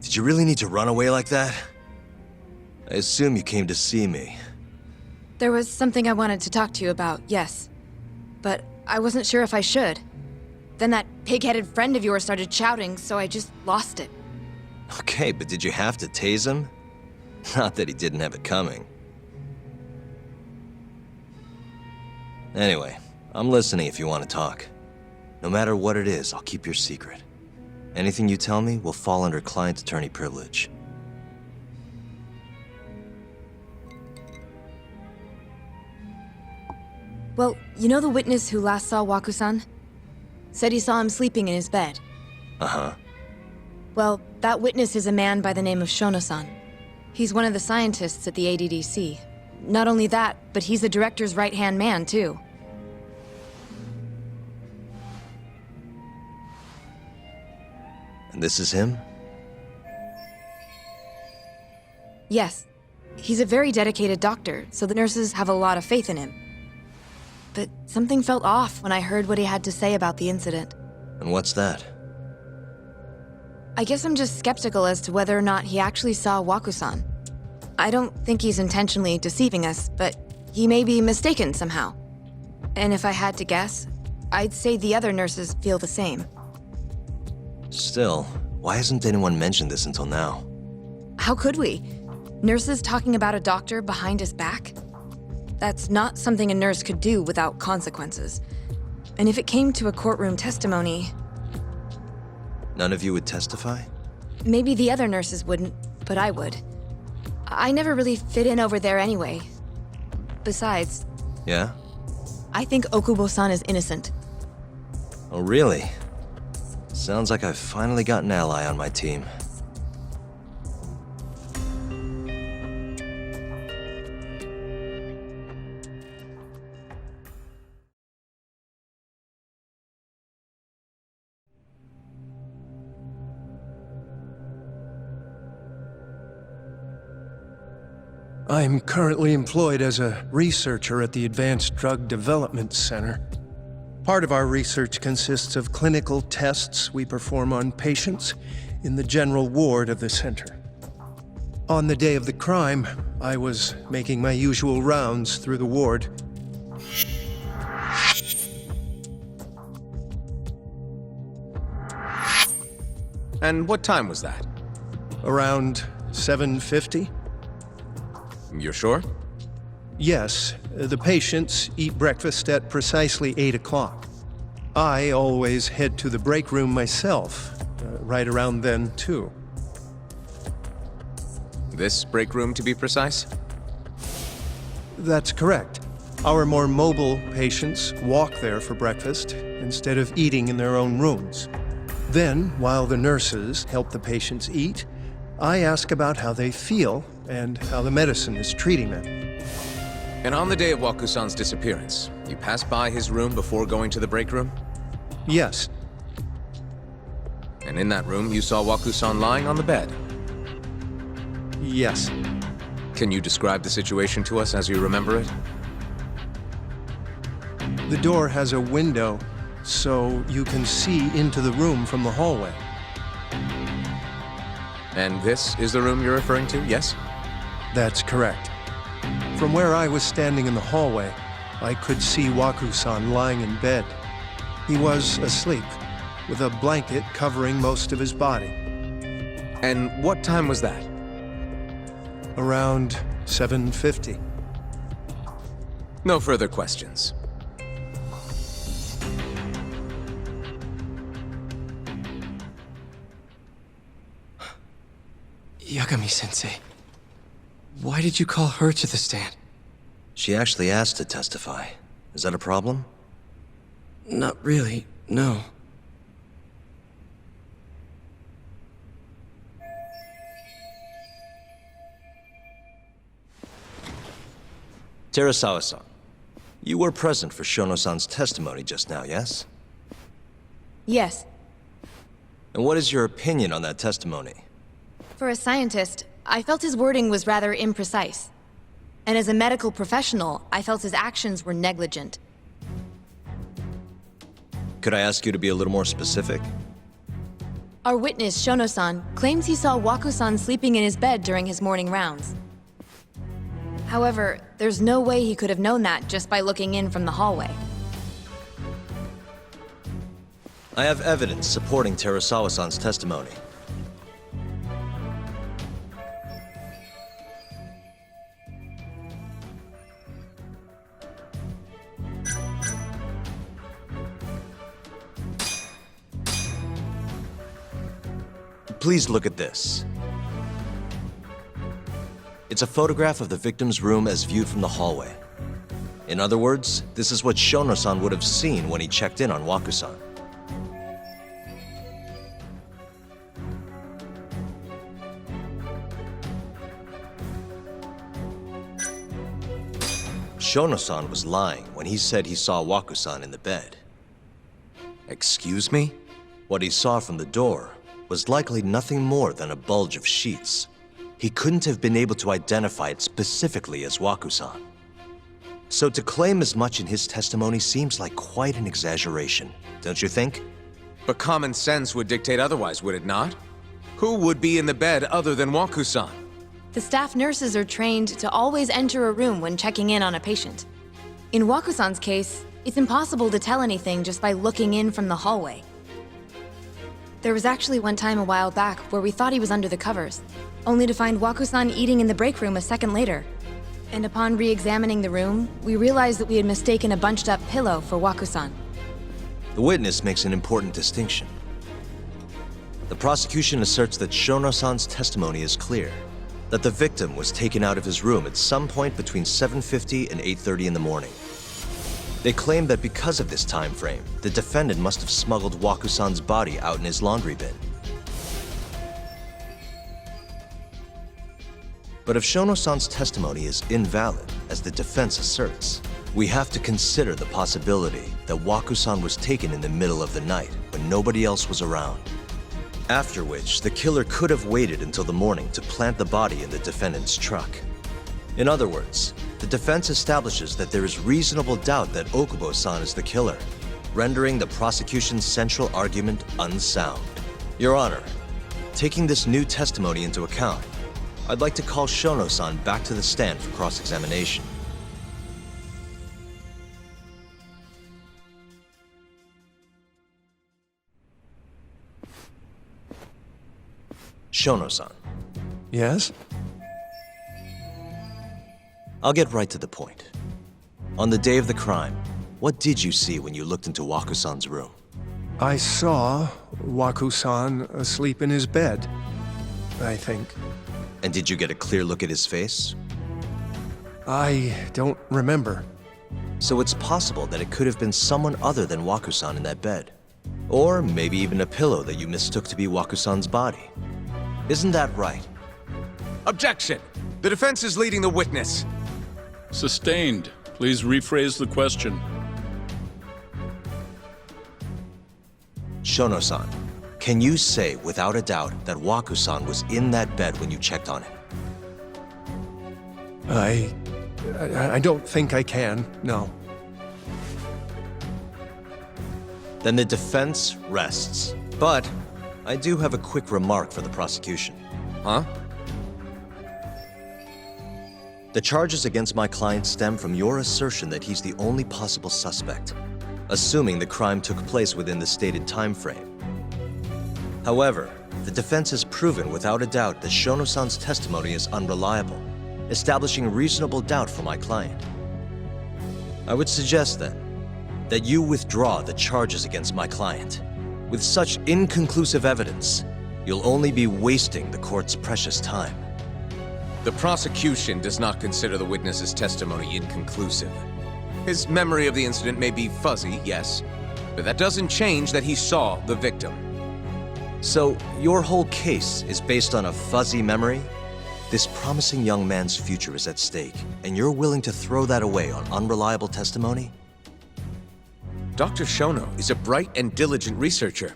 Did you really need to run away like that? I assume you came to see me. There was something I wanted to talk to you about, yes. But I wasn't sure if I should. Then that pig-headed friend of yours started shouting, so I just lost it. Okay, but did you have to tase him? Not that he didn't have it coming. Anyway, I'm listening if you want to talk. No matter what it is, I'll keep your secret. Anything you tell me will fall under client attorney privilege. Well, you know the witness who last saw Waku-san? Said he saw him sleeping in his bed. Uh-huh. Well, that witness is a man by the name of Shono-san. He's one of the scientists at the ADDC. Not only that, but he's the director's right-hand man, too. And this is him? Yes. He's a very dedicated doctor, so the nurses have a lot of faith in him. But something felt off when I heard what he had to say about the incident. And what's that? I guess I'm just skeptical as to whether or not he actually saw Waku-san. I don't think he's intentionally deceiving us, but he may be mistaken somehow. And if I had to guess, I'd say the other nurses feel the same. Still, why hasn't anyone mentioned this until now? How could we? Nurses talking about a doctor behind his back? That's not something a nurse could do without consequences. And if it came to a courtroom testimony... None of you would testify? Maybe the other nurses wouldn't, but I would. I never really fit in over there anyway. Besides... Yeah? I think Okubo-san is innocent. Oh, really? Sounds like I've finally got an ally on my team. I'm currently employed as a researcher at the Advanced Drug Development Center. Part of our research consists of clinical tests we perform on patients in the general ward of the center. On the day of the crime, I was making my usual rounds through the ward. And what time was that? Around 7:50? You're sure? Yes, the patients eat breakfast at precisely 8 o'clock. I always head to the break room myself, right around then, too. This break room, to be precise? That's correct. Our more mobile patients walk there for breakfast instead of eating in their own rooms. Then, while the nurses help the patients eat, I ask about how they feel and how the medicine is treating them. And on the day of Waku-san's disappearance, you passed by his room before going to the break room? Yes. And in that room, you saw Waku-san lying on the bed? Yes. Can you describe the situation to us as you remember it? The door has a window, so you can see into the room from the hallway. And this is the room you're referring to, yes? That's correct. From where I was standing in the hallway, I could see Waku-san lying in bed. He was asleep, with a blanket covering most of his body. And what time was that? Around 7:50. No further questions. Yagami-sensei, why did you call her to the stand? She actually asked to testify. Is that a problem? Not really, no. Terasawa-san, you were present for Shono-san's testimony just now, yes? Yes. And what is your opinion on that testimony? For a scientist, I felt his wording was rather imprecise. And as a medical professional, I felt his actions were negligent. Could I ask you to be a little more specific? Our witness, Shono-san, claims he saw Waku-san sleeping in his bed during his morning rounds. However, there's no way he could have known that just by looking in from the hallway. I have evidence supporting Terasawa-san's testimony. Please look at this. It's a photograph of the victim's room as viewed from the hallway. In other words, this is what Shono-san would have seen when he checked in on Waku-san. Shono-san was lying when he said he saw Waku-san in the bed. Excuse me? What he saw from the door was likely nothing more than a bulge of sheets. He couldn't have been able to identify it specifically as Waku-san. So to claim as much in his testimony seems like quite an exaggeration, don't you think? But common sense would dictate otherwise, would it not? Who would be in the bed other than Waku-san? The staff nurses are trained to always enter a room when checking in on a patient. In Waku-san's case, it's impossible to tell anything just by looking in from the hallway. There was actually one time a while back where we thought he was under the covers, only to find Waku-san eating in the break room a second later. And upon re-examining the room, we realized that we had mistaken a bunched-up pillow for Waku-san. The witness makes an important distinction. The prosecution asserts that Shono-san's testimony is clear, that the victim was taken out of his room at some point between 7:50 and 8:30 in the morning. They claim that because of this time frame, the defendant must have smuggled Waku-san's body out in his laundry bin. But if Shono-san's testimony is invalid, as the defense asserts, we have to consider the possibility that Waku-san was taken in the middle of the night when nobody else was around. After which, the killer could have waited until the morning to plant the body in the defendant's truck. In other words, the defense establishes that there is reasonable doubt that Okubo-san is the killer, rendering the prosecution's central argument unsound. Your Honor, taking this new testimony into account, I'd like to call Shono-san back to the stand for cross-examination. Shono-san. Yes? I'll get right to the point. On the day of the crime, what did you see when you looked into Waku-san's room? I saw Waku-san asleep in his bed, I think. And did you get a clear look at his face? I don't remember. So it's possible that it could have been someone other than Waku-san in that bed. Or maybe even a pillow that you mistook to be Waku-san's body. Isn't that right? Objection! The defense is leading the witness. Sustained. Please rephrase the question. Shono-san, can you say without a doubt that Waku-san was in that bed when you checked on him? I don't think I can, no. Then the defense rests. But I do have a quick remark for the prosecution. Huh? The charges against my client stem from your assertion that he's the only possible suspect, assuming the crime took place within the stated time frame. However, the defense has proven without a doubt that Shono-san's testimony is unreliable, establishing reasonable doubt for my client. I would suggest then that you withdraw the charges against my client. With such inconclusive evidence, you'll only be wasting the court's precious time. The prosecution does not consider the witness's testimony inconclusive. His memory of the incident may be fuzzy, yes, but that doesn't change that he saw the victim. So, your whole case is based on a fuzzy memory? This promising young man's future is at stake, and you're willing to throw that away on unreliable testimony? Dr. Shono is a bright and diligent researcher.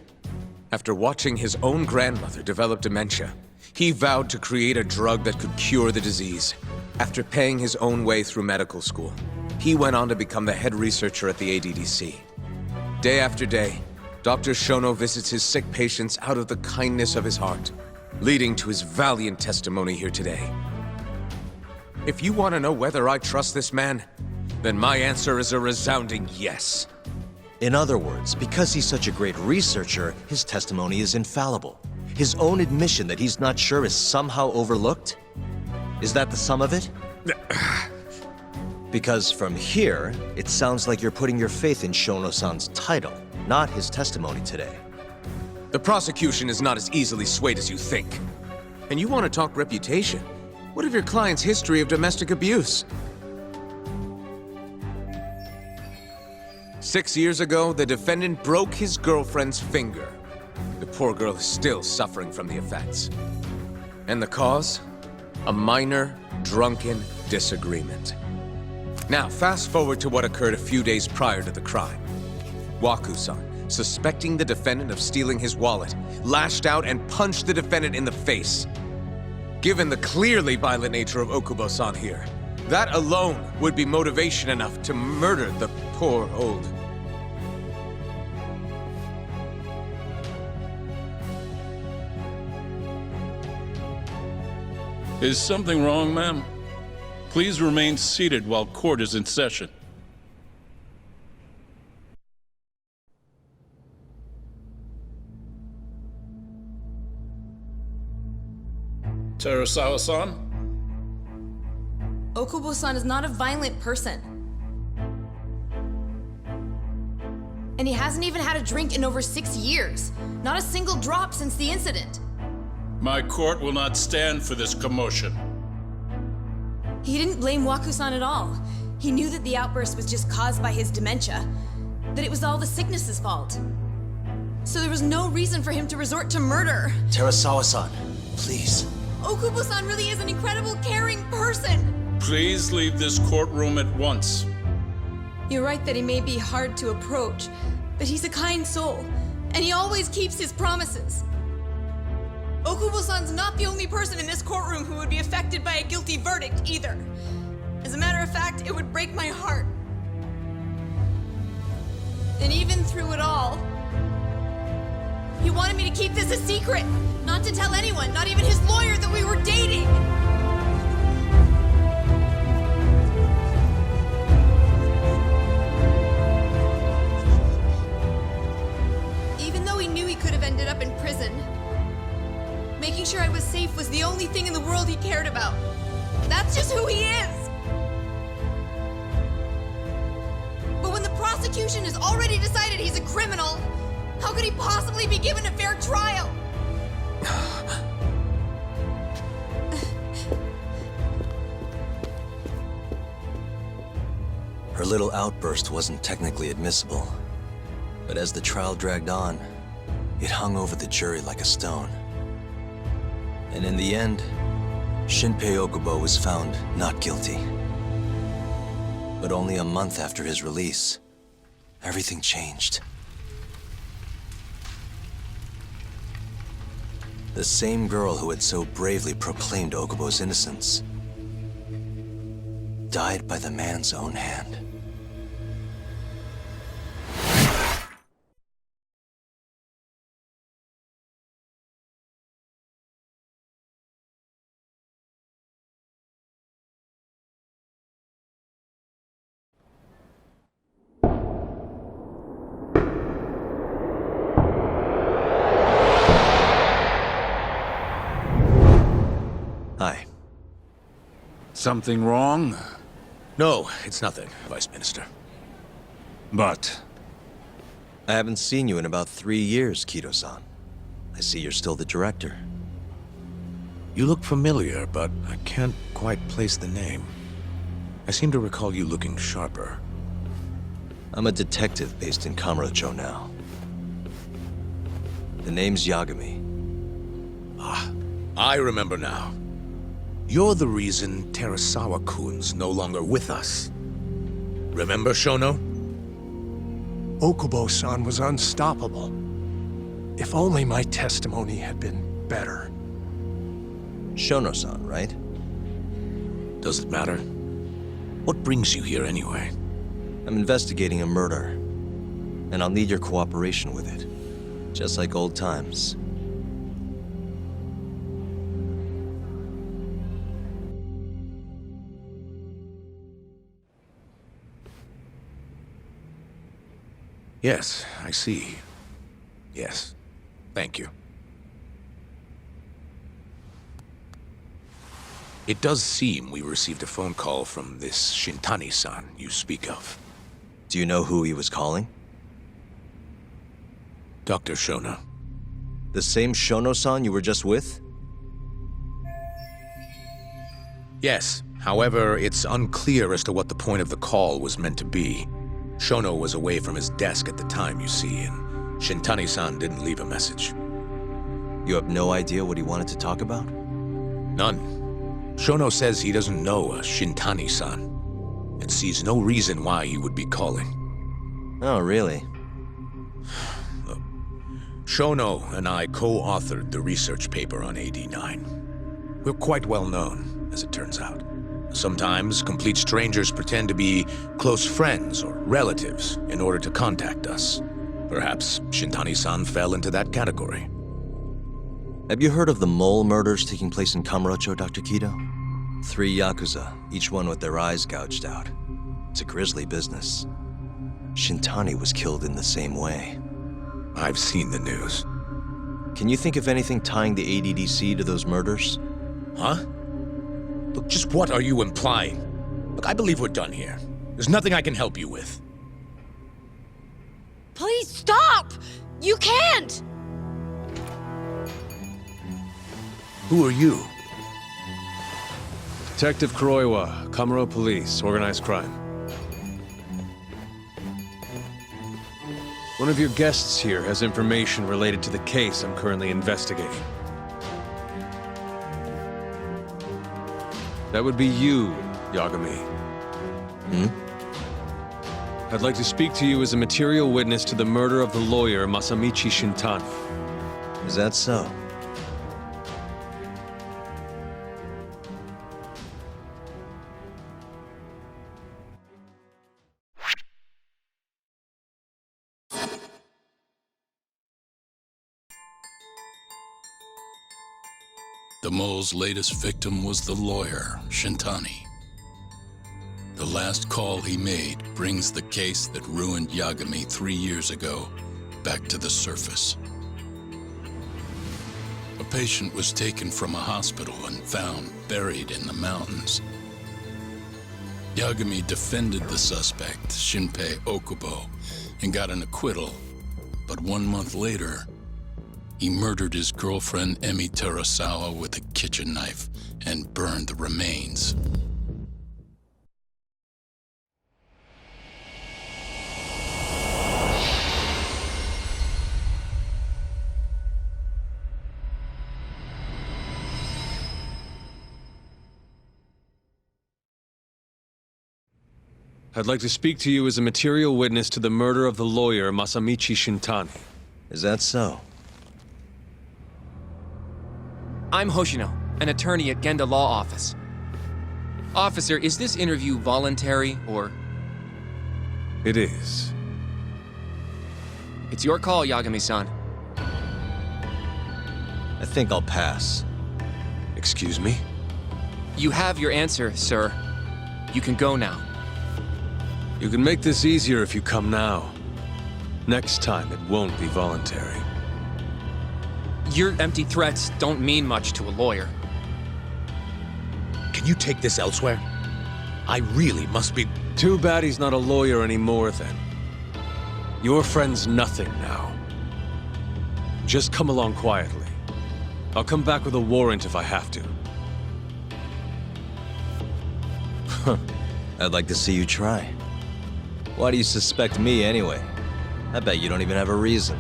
After watching his own grandmother develop dementia, he vowed to create a drug that could cure the disease. After paying his own way through medical school, he went on to become the head researcher at the ADDC. Day after day, Dr. Shono visits his sick patients out of the kindness of his heart, leading to his valiant testimony here today. If you want to know whether I trust this man, then my answer is a resounding yes. In other words, because he's such a great researcher, his testimony is infallible. His own admission that he's not sure is somehow overlooked? Is that the sum of it? Because from here, it sounds like you're putting your faith in Shono-san's title, not his testimony today. The prosecution is not as easily swayed as you think. And you want to talk reputation? What of your client's history of domestic abuse? 6 years ago, the defendant broke his girlfriend's finger. The poor girl is still suffering from the effects. And the cause? A minor, drunken disagreement. Now, fast forward to what occurred a few days prior to the crime. Waku-san, suspecting the defendant of stealing his wallet, lashed out and punched the defendant in the face. Given the clearly violent nature of Okubo-san here, that alone would be motivation enough to murder the poor old... Is something wrong, ma'am? Please remain seated while court is in session. Terasawa-san? Okubo-san is not a violent person. And he hasn't even had a drink in over 6 years. Not a single drop since the incident. My court will not stand for this commotion. He didn't blame Waku-san at all. He knew that the outburst was just caused by his dementia, that it was all the sickness's fault. So there was no reason for him to resort to murder. Terasawa-san, please. Okubo-san really is an incredible, caring person. Please leave this courtroom at once. You're right that he may be hard to approach, but he's a kind soul, and he always keeps his promises. Okubo-san's not the only person in this courtroom who would be affected by a guilty verdict, either. As a matter of fact, it would break my heart. And even through it all, he wanted me to keep this a secret, not to tell anyone, not even his lawyer, that we were dating. Even though he knew he could have ended up in prison, making sure I was safe was the only thing in the world he cared about. That's just who he is! But when the prosecution has already decided he's a criminal, how could he possibly be given a fair trial? Her little outburst wasn't technically admissible, but as the trial dragged on, it hung over the jury like a stone. And in the end, Shinpei Okubo was found not guilty. But only a month after his release, everything changed. The same girl who had so bravely proclaimed Okubo's innocence died by the man's own hand. Hi. Something wrong? No, it's nothing, Vice Minister. But... I haven't seen you in about 3 years, Kido-san. I see you're still the director. You look familiar, but I can't quite place the name. I seem to recall you looking sharper. I'm a detective based in Kamurocho now. The name's Yagami. Ah, I remember now. You're the reason Terasawa-kun's no longer with us. Remember, Shono? Okubo-san was unstoppable. If only my testimony had been better. Shono-san, right? Does it matter? What brings you here anyway? I'm investigating a murder, and I'll need your cooperation with it. Just like old times. Yes, I see. Yes. Thank you. It does seem we received a phone call from this Shintani-san you speak of. Do you know who he was calling? Dr. Shono. The same Shono-san you were just with? Yes. However, it's unclear as to what the point of the call was meant to be. Shono was away from his desk at the time, you see, and Shintani-san didn't leave a message. You have no idea what he wanted to talk about? None. Shono says he doesn't know a Shintani-san, and sees no reason why he would be calling. Oh, really? Shono and I co-authored the research paper on AD9. We're quite well known, as it turns out. Sometimes, complete strangers pretend to be close friends or relatives in order to contact us. Perhaps Shintani-san fell into that category. Have you heard of the mole murders taking place in Kamurocho, Dr. Kido? 3 Yakuza, each one with their eyes gouged out. It's a grisly business. Shintani was killed in the same way. I've seen the news. Can you think of anything tying the ADDC to those murders? Huh? Look, just what are you implying? Look, I believe we're done here. There's nothing I can help you with. Please stop! You can't! Who are you? Detective Kuroiwa, Kamuro Police, Organized Crime. One of your guests here has information related to the case I'm currently investigating. That would be you, Yagami. I'd like to speak to you as a material witness to the murder of the lawyer Masamichi Shintani. Is that so? The mole's latest victim was the lawyer, Shintani. The last call he made brings the case that ruined Yagami 3 years ago back to the surface. A patient was taken from a hospital and found buried in the mountains. Yagami defended the suspect, Shinpei Okubo, and got an acquittal, but 1 month later, he murdered his girlfriend Emi Terasawa with a kitchen knife and burned the remains. I'd like to speak to you as a material witness to the murder of the lawyer Masamichi Shintani. Is that so? I'm Hoshino, an attorney at Genda Law Office. Officer, is this interview voluntary, or...? It is. It's your call, Yagami-san. I think I'll pass. Excuse me? You have your answer, sir. You can go now. You can make this easier if you come now. Next time, it won't be voluntary. Your empty threats don't mean much to a lawyer. Can you take this elsewhere? I really must be... Too bad he's not a lawyer anymore, then. Your friend's nothing now. Just come along quietly. I'll come back with a warrant if I have to. I'd like to see you try. Why do you suspect me anyway? I bet you don't even have a reason.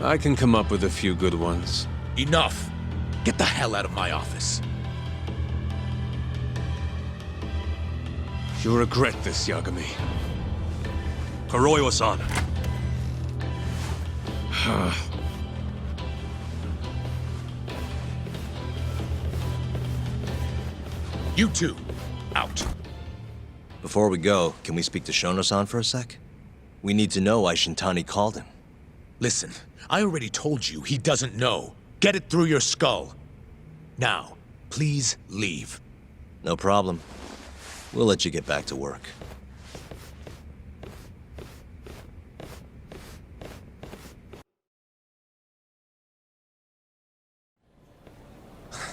I can come up with a few good ones. Enough! Get the hell out of my office. You'll regret this, Yagami. Kuroiwa-san. You two, out. Before we go, can we speak to Shono-san for a sec? We need to know why Shintani called him. Listen, I already told you he doesn't know. Get it through your skull. Now, please leave. No problem. We'll let you get back to work.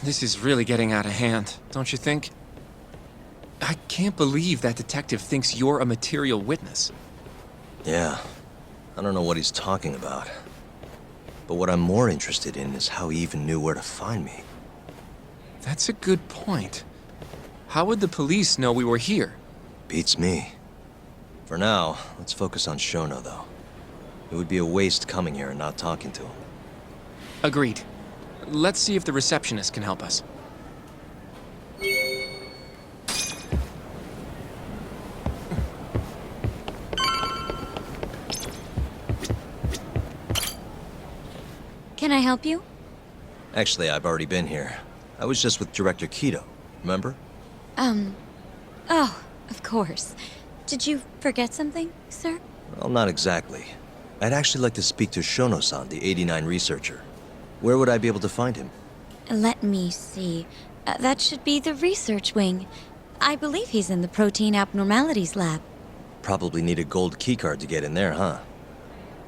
This is really getting out of hand, don't you think? I can't believe that detective thinks you're a material witness. Yeah. I don't know what he's talking about. But what I'm more interested in is how he even knew where to find me. That's a good point. How would the police know we were here? Beats me. For now, let's focus on Shono, though. It would be a waste coming here and not talking to him. Agreed. Let's see if the receptionist can help us. Can I help you? Actually, I've already been here. I was just with Director Kido, remember? Oh, of course. Did you forget something, sir? Well, not exactly. I'd actually like to speak to Shono-san, the 89 researcher. Where would I be able to find him? Let me see. That should be the research wing. I believe he's in the protein abnormalities lab. Probably need a gold keycard to get in there, huh?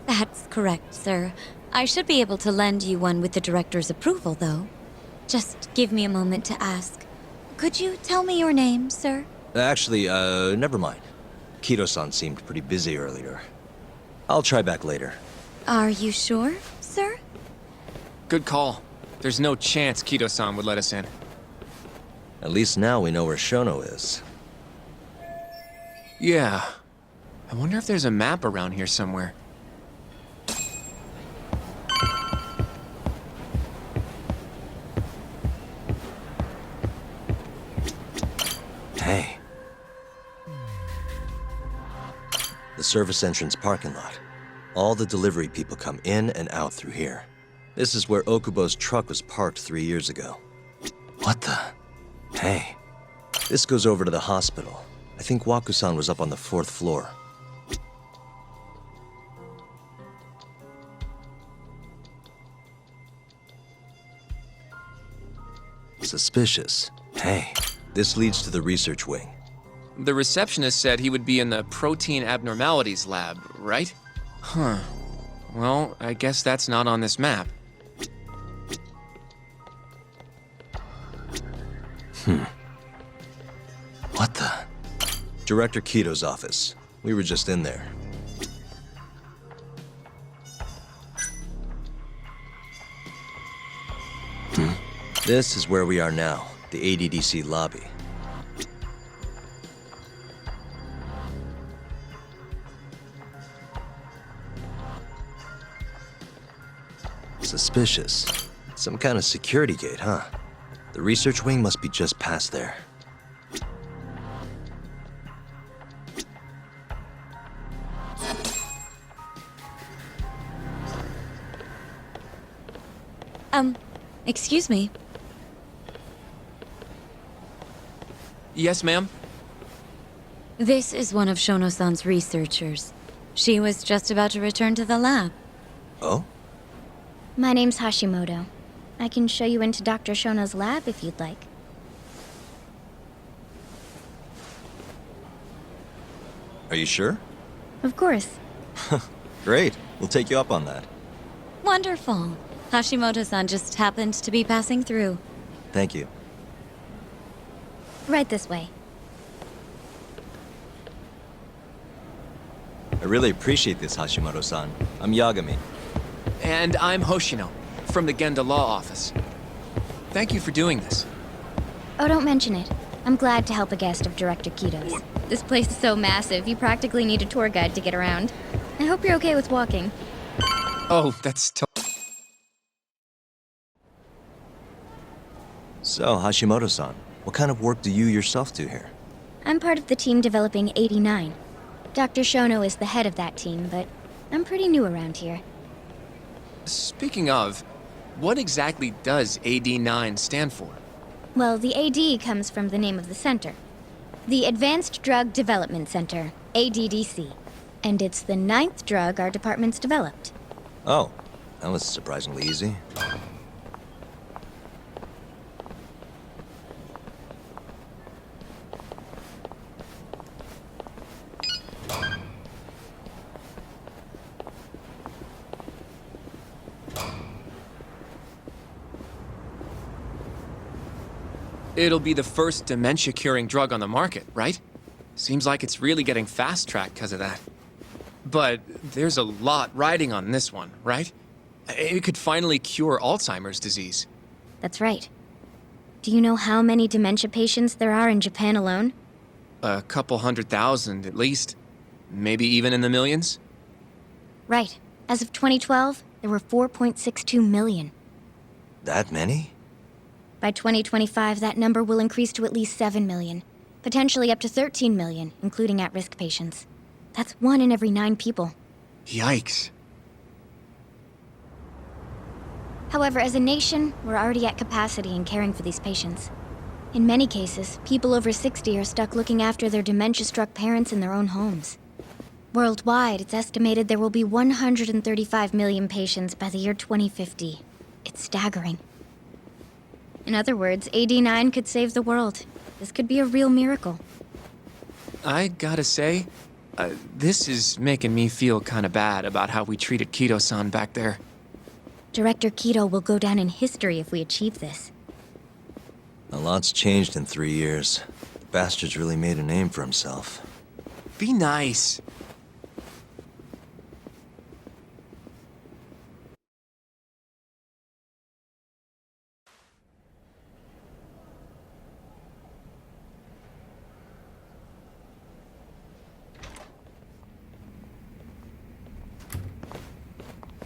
That's correct, sir. I should be able to lend you one with the director's approval, though. Just give me a moment to ask. Could you tell me your name, sir? Actually, never mind. Kido-san seemed pretty busy earlier. I'll try back later. Are you sure, sir? Good call. There's no chance Kido-san would let us in. At least now we know where Shono is. Yeah. I wonder if there's a map around here somewhere. Hey. The service entrance parking lot. All the delivery people come in and out through here. This is where Okubo's truck was parked 3 years ago. What the? Hey. This goes over to the hospital. I think Waku-san was up on the 4th floor. Suspicious. Hey. This leads to the research wing. The receptionist said he would be in the protein abnormalities lab, right? Huh. Well, I guess that's not on this map. What the? Director Kido's office. We were just in there. This is where we are now, the ADDC lobby. Suspicious. Some kind of security gate, huh? The research wing must be just past there. Excuse me. Yes, ma'am? This is one of Shono-san's researchers. She was just about to return to the lab. Oh? My name's Hashimoto. I can show you into Dr. Shono's lab if you'd like. Are you sure? Of course. Great. We'll take you up on that. Wonderful. Hashimoto-san just happened to be passing through. Thank you. Right this way. I really appreciate this, Hashimoto-san. I'm Yagami. And I'm Hoshino, from the Genda Law Office. Thank you for doing this. Oh, don't mention it. I'm glad to help a guest of Director Kido's. This place is so massive, you practically need a tour guide to get around. I hope you're okay with walking. Oh, that's So, Hashimoto-san, what kind of work do you yourself do here? I'm part of the team developing 89. Dr. Shono is the head of that team, but I'm pretty new around here. Speaking of, what exactly does AD9 stand for? Well, the AD comes from the name of the center. The Advanced Drug Development Center, ADDC. And it's the 9th drug our department's developed. Oh, that was surprisingly easy. It'll be the first dementia-curing drug on the market, right? Seems like it's really getting fast-tracked because of that. But there's a lot riding on this one, right? It could finally cure Alzheimer's disease. That's right. Do you know how many dementia patients there are in Japan alone? A couple 100,000 at least. Maybe even in the millions? Right. As of 2012, there were 4.62 million. That many? By 2025, that number will increase to at least 7 million, potentially up to 13 million, including at-risk patients. That's 1 in every 9 people. Yikes. However, as a nation, we're already at capacity in caring for these patients. In many cases, people over 60 are stuck looking after their dementia-struck parents in their own homes. Worldwide, it's estimated there will be 135 million patients by the year 2050. It's staggering. In other words, AD9 could save the world. This could be a real miracle. I gotta say, this is making me feel kinda bad about how we treated Kido-san back there. Director Kido will go down in history if we achieve this. A lot's changed in 3 years. The bastard's really made a name for himself. Be nice.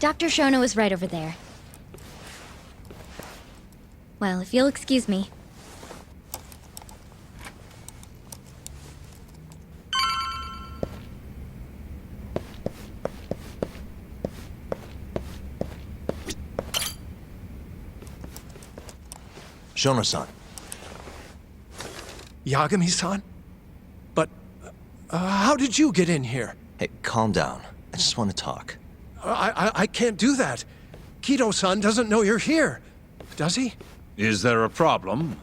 Dr. Shono is right over there. Well, if you'll excuse me. Shono-san. Yagami-san? But, how did you get in here? Hey, calm down. I just want to talk. I can't do that. Kido-san doesn't know you're here, does he? Is there a problem?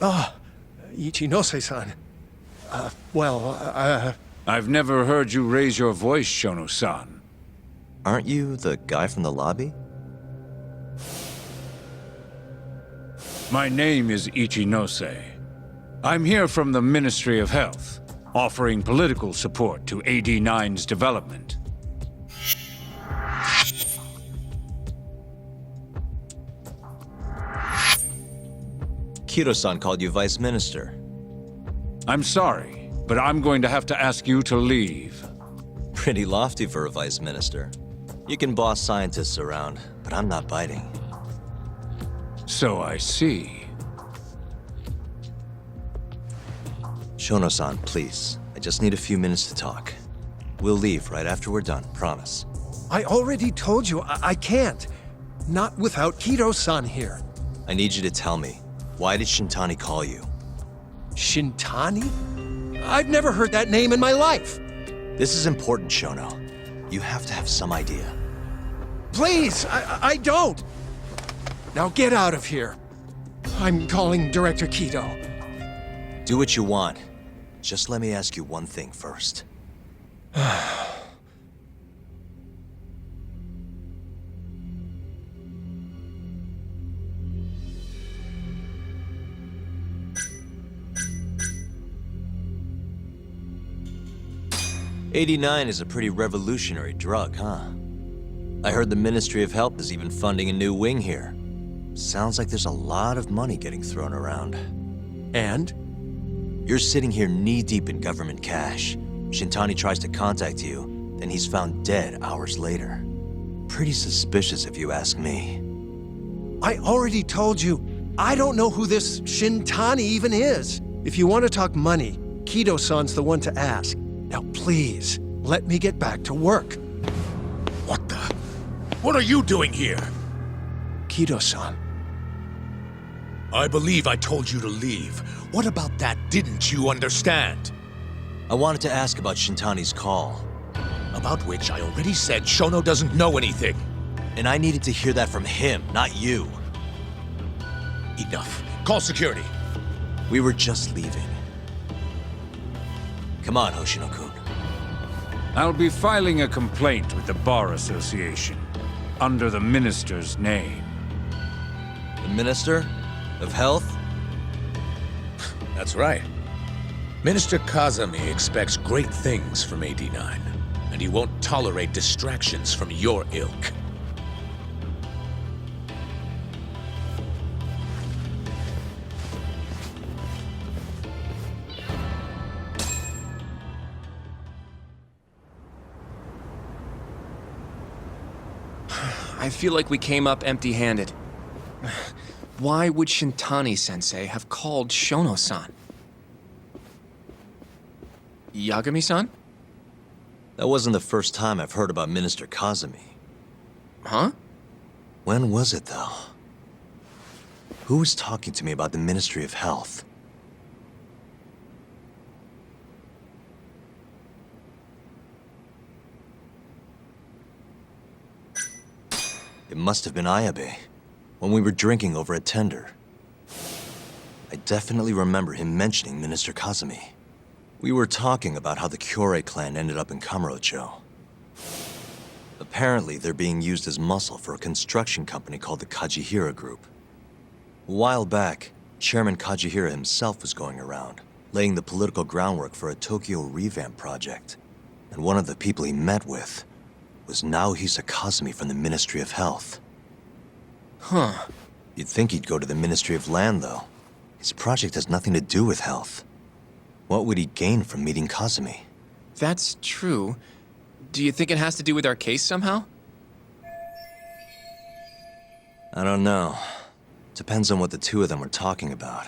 Ichinose-san. I've never heard you raise your voice, Shono-san. Aren't you the guy from the lobby? My name is Ichinose. I'm here from the Ministry of Health, offering political support to AD9's development. Kido-san called you Vice Minister. I'm sorry, but I'm going to have to ask you to leave. Pretty lofty for a Vice Minister. You can boss scientists around, but I'm not biting. So I see. Shono-san, please. I just need a few minutes to talk. We'll leave right after we're done, promise. I already told you, I can't. Not without Kido-san here. I need you to tell me, why did Shintani call you? Shintani? I've never heard that name in my life. This is important, Shono. You have to have some idea. Please, I don't. Now get out of here. I'm calling Director Kido. Do what you want. Just let me ask you one thing first. AD9 is a pretty revolutionary drug, huh? I heard the Ministry of Health is even funding a new wing here. Sounds like there's a lot of money getting thrown around. And? You're sitting here knee-deep in government cash. Shintani tries to contact you, then he's found dead hours later. Pretty suspicious if you ask me. I already told you, I don't know who this Shintani even is. If you want to talk money, Kido-san's the one to ask. Now please, let me get back to work. What the? What are you doing here? Kido-san. I believe I told you to leave. What about that didn't you understand? I wanted to ask about Shintani's call. About about which I already said Shono doesn't know anything. And I needed to hear that from him, not you. Enough. Call security. We were just leaving. Come on, Hoshino-kun. I'll be filing a complaint with the Bar Association, under the Minister's name. The Minister of Health? That's right. Minister Kazami expects great things from AD9, and he won't tolerate distractions from your ilk. I feel like we came up empty-handed. Why would Shintani-sensei have called Shono-san? Yagami-san? That wasn't the first time I've heard about Minister Kazami. Huh? When was it, though? Who was talking to me about the Ministry of Health? It must have been Ayabe, when we were drinking over a tender. I definitely remember him mentioning Minister Kazami. We were talking about how the Kyorei clan ended up in Kamurocho. Apparently, they're being used as muscle for a construction company called the Kajihira Group. A while back, Chairman Kajihira himself was going around, laying the political groundwork for a Tokyo revamp project. And one of the people he met with was Naohisa Kazami from the Ministry of Health. Huh. You'd think he'd go to the Ministry of Land, though. His project has nothing to do with health. What would he gain from meeting Kazami? That's true. Do you think it has to do with our case somehow? I don't know. Depends on what the two of them were talking about.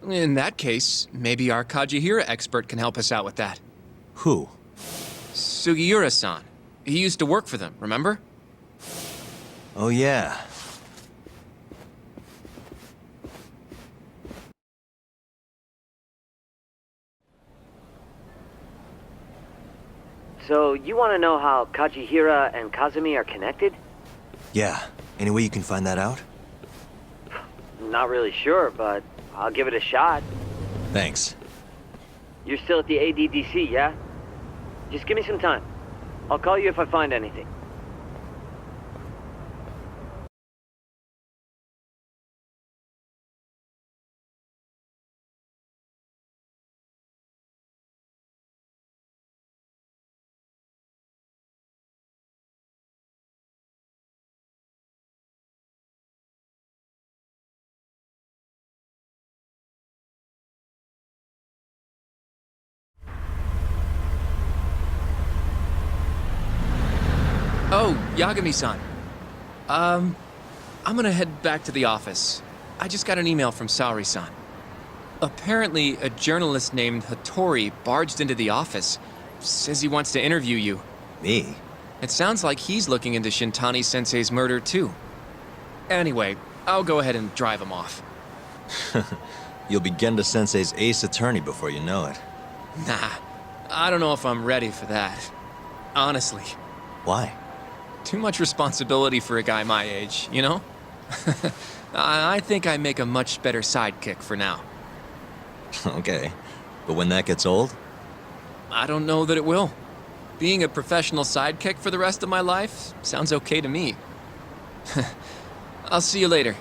In that case, maybe our Kajihira expert can help us out with that. Who? Sugiura-san. He used to work for them, remember? Oh, yeah. So, you want to know how Kajihira and Kazami are connected? Yeah. Any way you can find that out? Not really sure, but I'll give it a shot. Thanks. You're still at the ADDC, yeah? Just give me some time. I'll call you if I find anything. Oh, Yagami-san. I'm gonna head back to the office. I just got an email from Saori-san. Apparently, a journalist named Hattori barged into the office. Says he wants to interview you. Me? It sounds like he's looking into Shintani-sensei's murder, too. Anyway, I'll go ahead and drive him off. You'll be Genda Sensei's ace attorney before you know it. Nah, I don't know if I'm ready for that. Honestly. Why? Too much responsibility for a guy my age, you know? I think I make a much better sidekick for now. Okay. But when that gets old? I don't know that it will. Being a professional sidekick for the rest of my life sounds okay to me. I'll see you later.